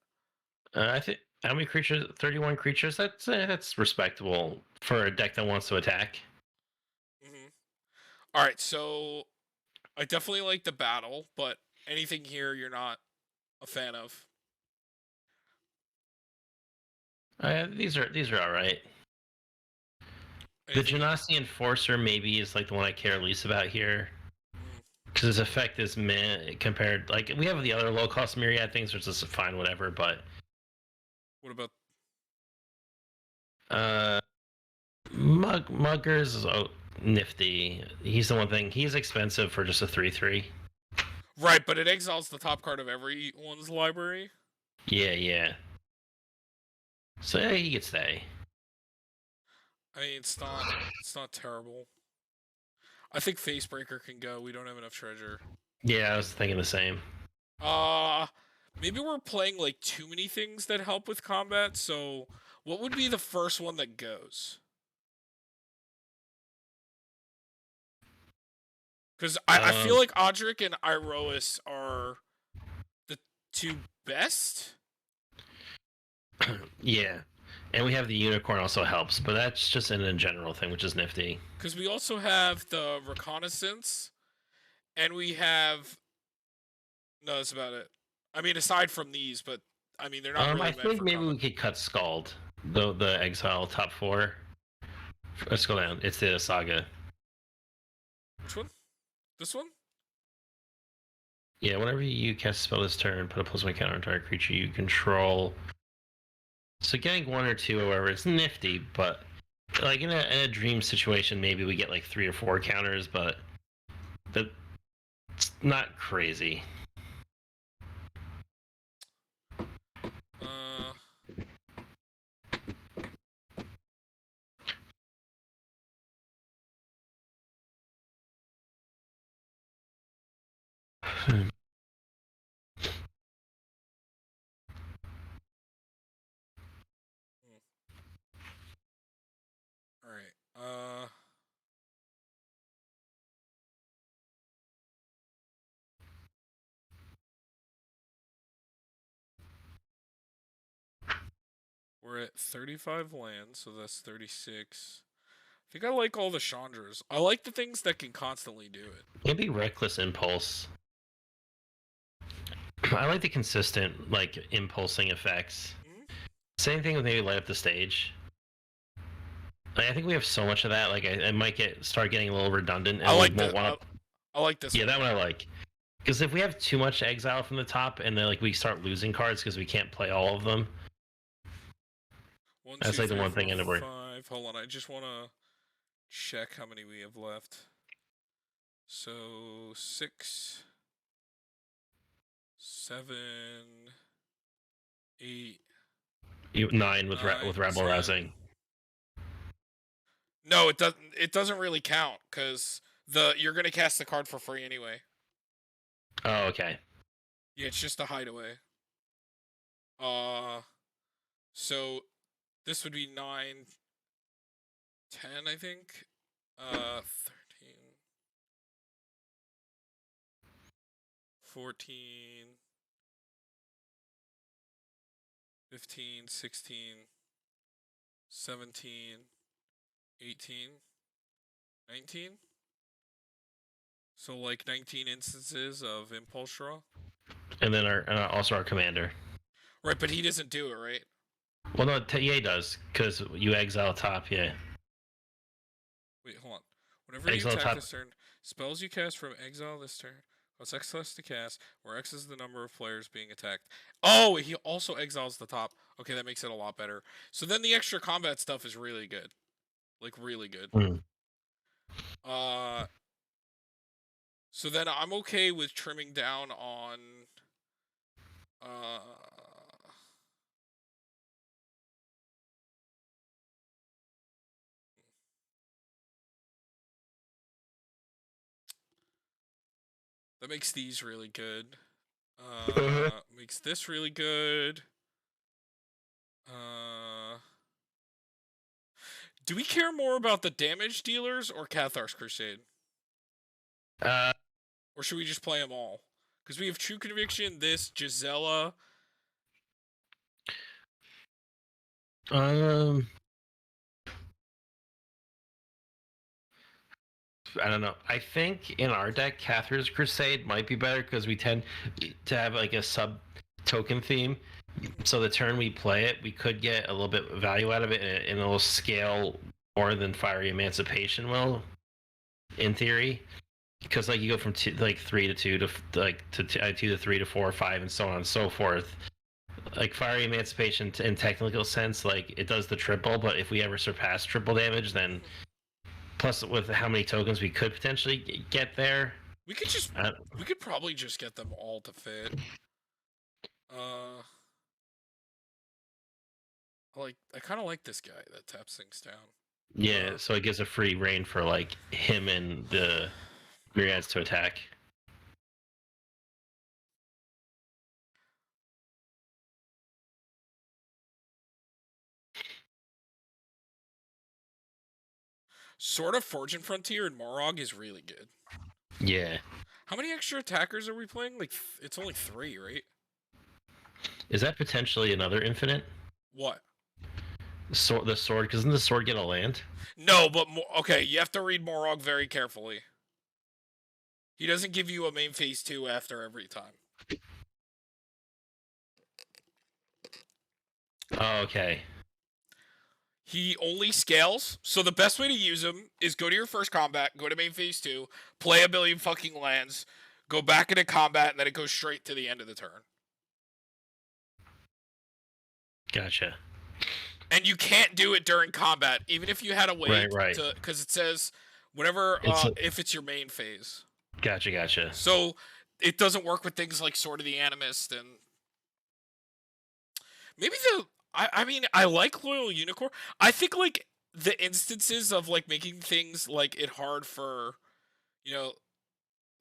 I think... How many creatures? 31 creatures? That's respectable for a deck that wants to attack. Mm-hmm. All right, so I definitely like the battle, but anything here you're not a fan of? These are all right. The Anything? Genasi Enforcer maybe is like the one I care least about here Mm, because its effect is meh compared. Like we have the other low cost myriad things, which is fine, whatever. But what about? uh, Muggers is nifty. He's the one thing. He's expensive for just a 3/3. Right, but it exiles the top card of everyone's library. Yeah, yeah. So yeah, he could stay. I mean, it's not terrible. I think Facebreaker can go. We don't have enough treasure. Yeah, I was thinking the same. Uh maybe we're playing like too many things that help with combat. So, what would be the first one that goes? Because I feel Um, like Odric and Iroas are the two best. yeah, and we have the unicorn also helps, but that's just in a general thing, which is nifty. Because we also have the reconnaissance, and we have no. That's about it. I mean, aside from these, but I mean, they're not I really meant think for maybe combat. we could cut Scald, the exile top four. Let's go down. It's the saga. Which one? This one? Yeah, whenever you cast a spell this turn, put a +1 counter on target creature you control. So getting one or two, however, it's nifty, but like in a dream situation, maybe we get like 3 or 4 counters, but that's not crazy. Uh, all right. We're at 35 lands, so that's 36. I think I like all the Chandras. I like the things that can constantly do it. Maybe Reckless Impulse. I like the consistent like impulsing effects. Mhm. Same thing with maybe light up the stage. Like, I think we have so much of that. Like I might start getting a little redundant, I and we like won't the want to. I like this Yeah, one. that one I like. Because if we have too much exile from the top, and then like we start losing cards because we can't play all of them, One, that's two, like the three, one four, thing I never. five. Hold on, I just want to check how many we have left. So 6, 7, 8, 9 with 9, with Rebel 10. Rousing. No, it doesn't. It doesn't really count because you're gonna cast the card for free anyway. Oh, okay. Yeah, it's just a hideaway. Uh, so this would be 9, 10, I think. 13, 14, 15, 16, 17, 18, 19. So like 19 instances of impulse draw. And then our also our commander. Right, but he doesn't do it, right? Well, no, EA does because you exile top. Yeah, Wait, hold on. Whenever you exile attack top. this turn, spells you cast from exile this turn cost X less to cast, where X is the number of players being attacked. Oh, he also exiles the top. Okay, that makes it a lot better. So then the extra combat stuff is really good. Like really good. Hmm. Uh so then I'm okay with trimming down on uh that makes these really good. Uh-huh. Makes this really good. Uh Do we care more about the damage dealers or Cathar's Crusade? Uh, Or should we just play them all? Because we have True Conviction, this, Gisela. um, I don't know. I think in our deck, Catherine's Crusade might be better because we tend to have like a sub token theme. So the turn we play it, we could get a little bit of value out of it, and it'll scale more than Fiery Emancipation will, in theory. Because like you go from 3 to 2 to like to 2 to 3 to 4 or 5 and so on and so forth. Like Fiery Emancipation, in technical sense, like it does the triple, but if we ever surpass triple damage, then plus with how many tokens we could potentially get there, We could probably just get them all to fit. I kind of like this guy that taps things down. yeah. So it gives a free reign for like him and the myriads to attack. Sword of Fortune Frontier and Morog is really good. Yeah. How many extra attackers are we playing? Like, it's only 3, right? Is that potentially another infinite? What? The sword, because doesn't the sword get a land? No, but okay, you have to read Morog very carefully. He doesn't give you a main phase 2 after every time. Oh, okay. He only scales, so the best way to use him is go to your first combat, go to main phase 2, play a billion fucking lands, go back into combat, and then it goes straight to the end of the turn. Gotcha. And you can't do it during combat, even if you had to wait, right. Because it says whenever if it's your main phase. Gotcha. So it doesn't work with things like Sword of the Animist and maybe I mean, I like Loyal Unicorn. I think like the instances of like making things like it hard for, you know,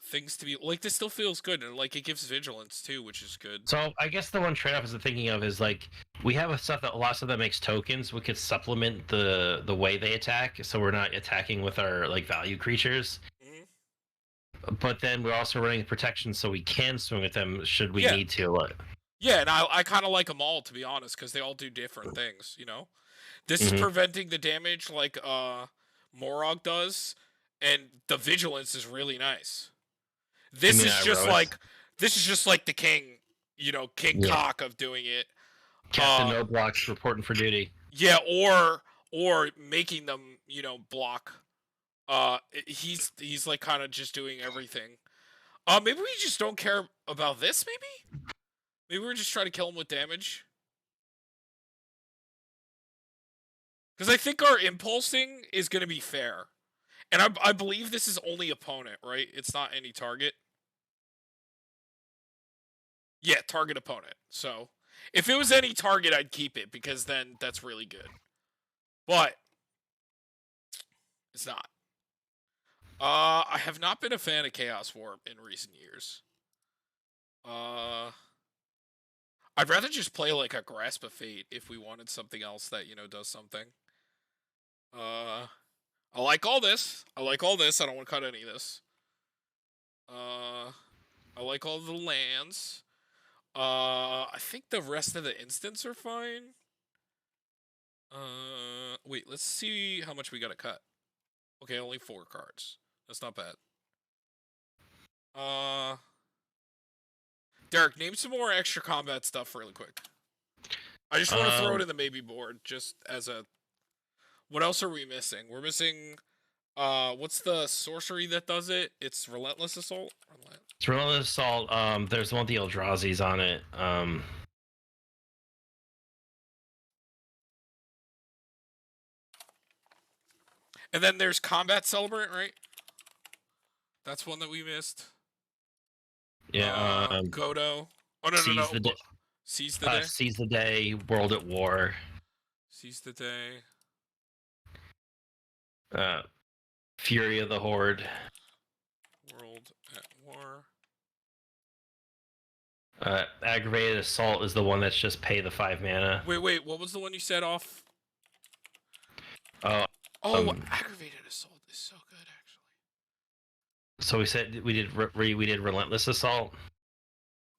things to be like this still feels good, and like it gives vigilance too, which is good. So I guess the one trade-off is thinking of is like we have a lot of stuff that makes tokens. We could supplement the way they attack, so we're not attacking with our like value creatures. Mm-hmm. But then we're also running protection, so we can swing at them should we need to. Yeah, and I kind of like them all, to be honest, because they all do different things, you know? This is preventing the damage like Morog does, and the vigilance is really nice. This is just like the king, you know, King Cock of doing it. Captain No Blocks reporting for duty. Yeah, or making them, you know, block. He's like kind of just doing everything. Maybe we just don't care about this, maybe we're just trying to kill him with damage. Because I think our impulsing is going to be fair. And I believe this is only opponent, right? It's not any target. Yeah, target opponent. So, if it was any target, I'd keep it, because then that's really good. But, it's not. I have not been a fan of Chaos Warp in recent years. I'd rather just play like a Grasp of Fate if we wanted something else that, you know, does something. I like all this. I like all this. I don't want to cut any of this. I like all the lands. I think the rest of the instants are fine. Wait, let's see how much we gotta cut. Okay, only 4 cards. That's not bad. Derek, name some more extra combat stuff really quick. I just want to throw it in the maybe board, just as a... What else are we missing? We're missing... what's the sorcery that does it? It's Relentless Assault? It's Relentless Assault. There's one with the Eldrazi's on it. And then there's Combat Celebrant, right? That's one that we missed. Yeah. Godo. Oh, no. Seize the Day. Seize the Day. World at War. Seize the Day. Fury of the Horde. World at War. Aggravated Assault is the one that's just pay the 5 mana. Wait. What was the one you said off? Aggravated Assault is so good, actually. So we said we did Relentless Assault.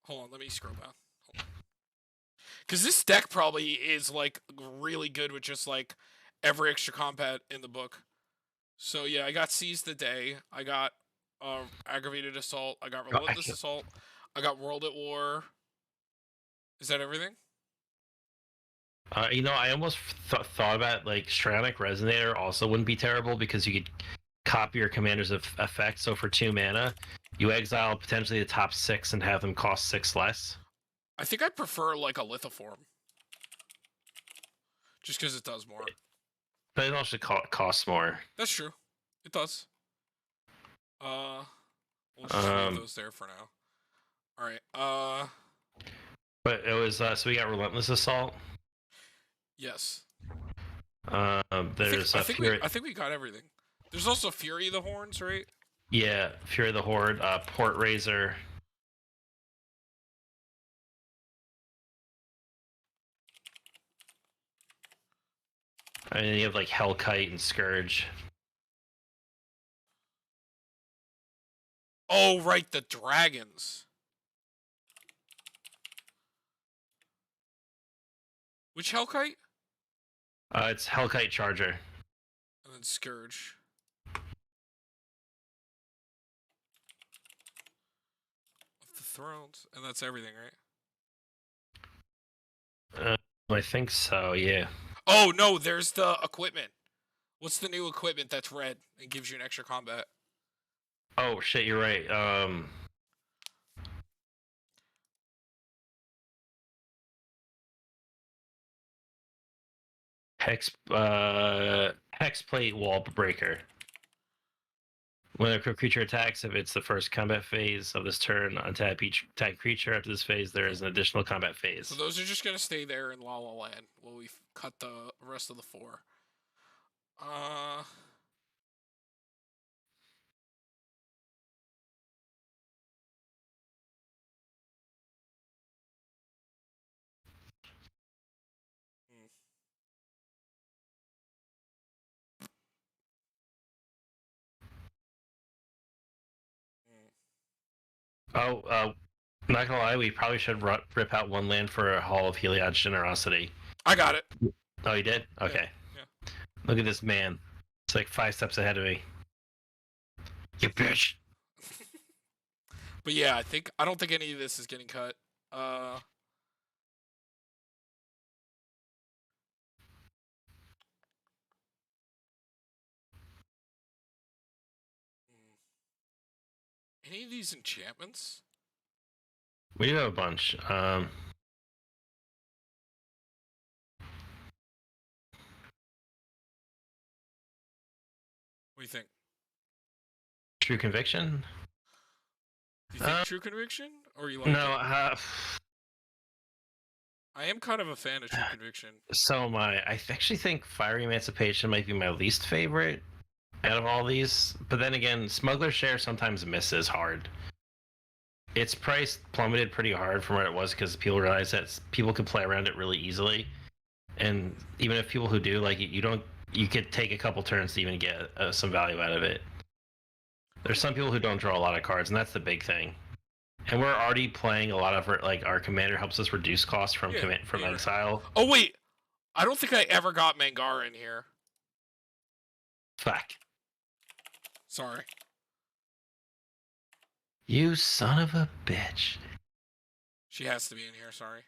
Hold on, let me scroll down. Because this deck probably is like really good with just like every extra combat in the book. So yeah, I got Seize the Day. I got Aggravated Assault. I got Oh, I Relentless can't. Assault. I got World at War. Is that everything? I almost thought about like Stranic Resonator also wouldn't be terrible because you could copy your commander's effect. So for 2 mana, you exile potentially the top 6 and have them cost 6 less. I think I prefer like a Lithoform. Just because it does more. But it also costs more. That's true. It does. Uh, we'll just leave Um, those there for now. All right. but it was so we got Relentless Assault. Yes. There's I a think Fury. we got everything. There's also Fury of the Horns, right? Yeah, Fury of the Horde, Port Razor. And then you have like Hellkite and Scourge. Oh, right, the dragons. Which Hellkite? It's Hellkite Charger. And then Scourge. Of the Thrones. And that's everything, right? I think so. Yeah. Oh, no, there's the equipment. What's the new equipment that's red and gives you an extra combat? Oh shit, you're right. Hexplate Wall Breaker. When a creature attacks, if it's the first combat phase of this turn, untap each attack creature. After this phase, there is an additional combat phase. So those are just going to stay there in La La Land while we cut the rest of the 4. Uh... hmm. Oh, not gonna lie, we probably should rip out one land for a Hall of Heliod's Generosity. I got it. Oh, you did? Okay. Yeah. Look at this man. It's like 5 steps ahead of me. You bitch. But yeah, I don't think any of this is getting cut. Any of these enchantments? We do have a bunch. What do you think? True Conviction? Do you think True Conviction? Or you like No, it? I am kind of a fan of True Conviction. So am I. I actually think Fiery Emancipation might be my least favorite out of all these. But then again, Smuggler's Share sometimes misses hard. Its price plummeted pretty hard from where it was because people realize that people can play around it really easily. And even if people who do, like, you could take a couple turns to even get some value out of it. There's some people who don't draw a lot of cards, and that's the big thing. And we're already playing a lot of our commander helps us reduce costs from exile. Oh wait, I don't think I ever got Mangara in here. Fuck. Sorry. You son of a bitch. She has to be in here. Sorry.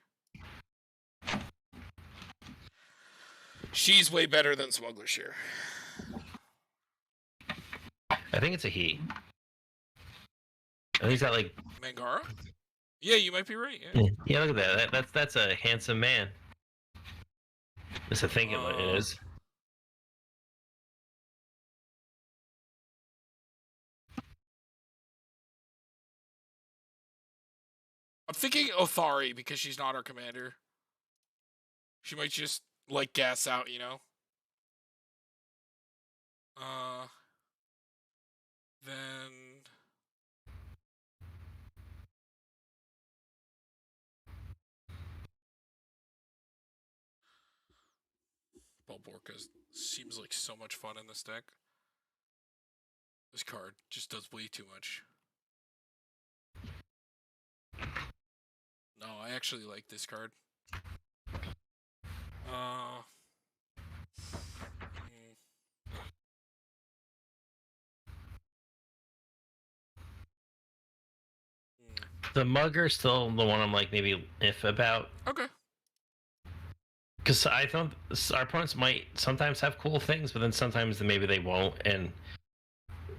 She's way better than Smuggler's Share. I think it's a he. I think he's got like Mangara. Yeah, you might be right. Yeah. Yeah, look at that. That's a handsome man. That's I think it is. I'm thinking Othari because she's not our commander. She might just like gas out, you know. Then Balborka seems like so much fun in this deck. This card just does way too much. No, I actually like this card. The Mugger's still the one I'm like maybe if about. Okay. Because I thought our opponents might sometimes have cool things, but then sometimes maybe they won't, and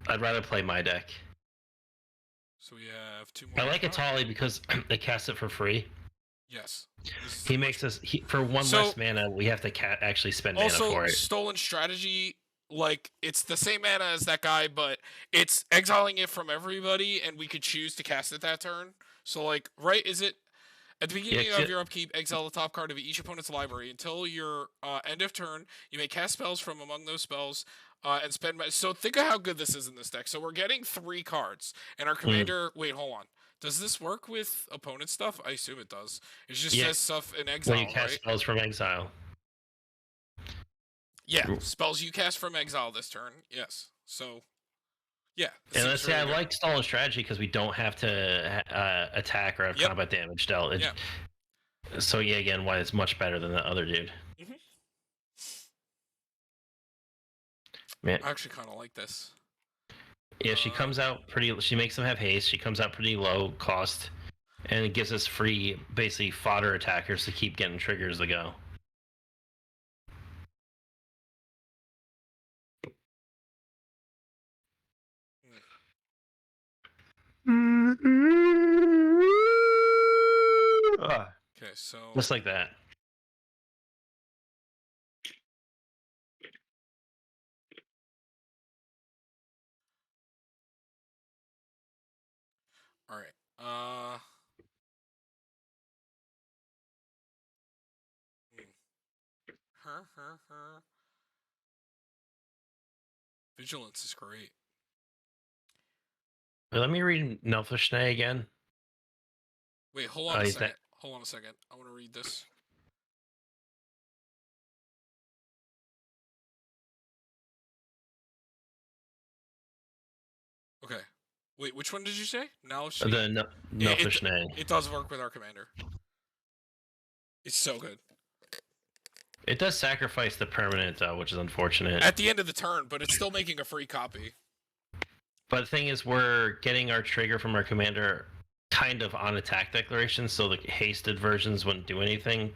I'd rather play my deck. So we have 2 more. I like Atali because they cast it for free. Yes. He makes us for one less mana. We have to actually spend mana Also, for it. Stolen Strategy, like, it's the same mana as that guy, but it's exiling it from everybody, and we could choose to cast it that turn. So, like, right, is it... At the beginning of your upkeep, exile the top card of each opponent's library. Until your end of turn, you may cast spells from among those spells and spend... So think of how good this is in this deck. So we're getting 3 cards, and our commander... Wait, hold on. Does this work with opponent stuff? I assume it does. It just says stuff in exile, when you cast spells from exile. Yeah, spells you cast from exile this turn. Yes. So, yeah. And let's say I like Stolen Strategy because we don't have to attack or have combat damage dealt. So yeah, again, why it's much better than the other dude. Man, I actually kind of like this. Yeah, she comes out pretty. She makes them have haste. She comes out pretty low cost, and it gives us free, basically fodder attackers to keep getting triggers to go. Okay, so just like that. All right. Vigilance is great. Let me read Nelfishne again. Wait, hold on a second. Hold on a second. I want to read this. Okay. Wait, which one did you say? Nelfishne? The Nelfishne. It does work with our commander. It's so good. It does sacrifice the permanent, which is unfortunate. At the end of the turn, but it's still making a free copy. But the thing is, we're getting our trigger from our commander kind of on attack declaration, so the hasted versions wouldn't do anything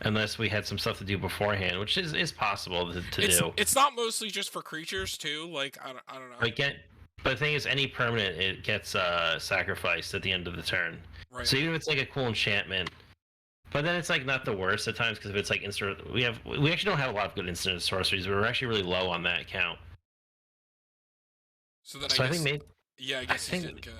unless we had some stuff to do beforehand, which is possible to do. It's not mostly just for creatures, too. Like, I don't know. But the thing is, any permanent, it gets sacrificed at the end of the turn. Right. So even if it's like a cool enchantment, but then it's like not the worst at times because if it's like instant, we actually don't have a lot of good instant sorceries. We're actually really low on that count. So then I think I guess he didn't get.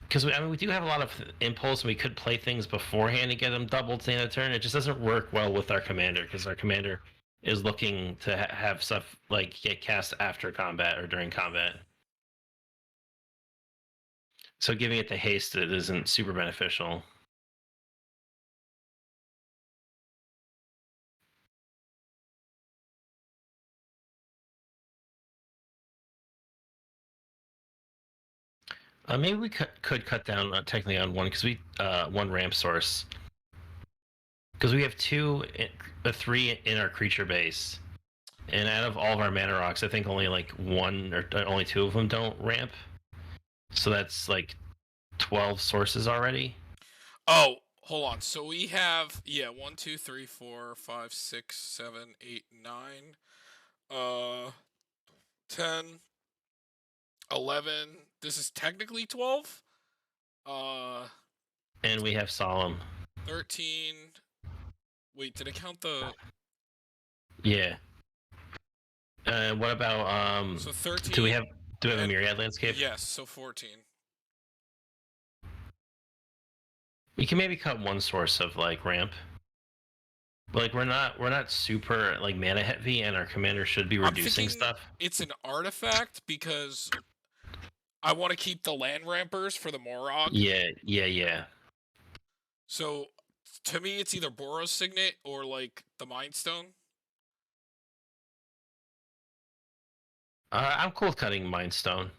Because we do have a lot of impulse, and we could play things beforehand to get them doubled at the end of the turn. It just doesn't work well with our commander because our commander is looking to have stuff like get cast after combat or during combat. So giving it the haste it isn't super beneficial. Maybe we could cut down technically on one because we one ramp source because we have 3 in our creature base, and out of all of our mana rocks, I think only like 1 or only 2 of them don't ramp. So that's like 12 sources already. Oh, hold on. So we have 1, 2, 3, 4, 5, 6, 7, 8, 9, 10, 11. This is technically 12. And we have Solemn. 13. Wait, did I count the? Yeah. What about So 13. Do we have a Myriad Landscape? Yes, so 14. We can maybe cut 1 source of like ramp. But like we're not super like mana heavy, and our commander should be reducing stuff. It's an artifact because I want to keep the land rampers for the Morog. Yeah. So to me, it's either Boros Signet or like the Mind Stone. I'm cool with cutting Mind Stone.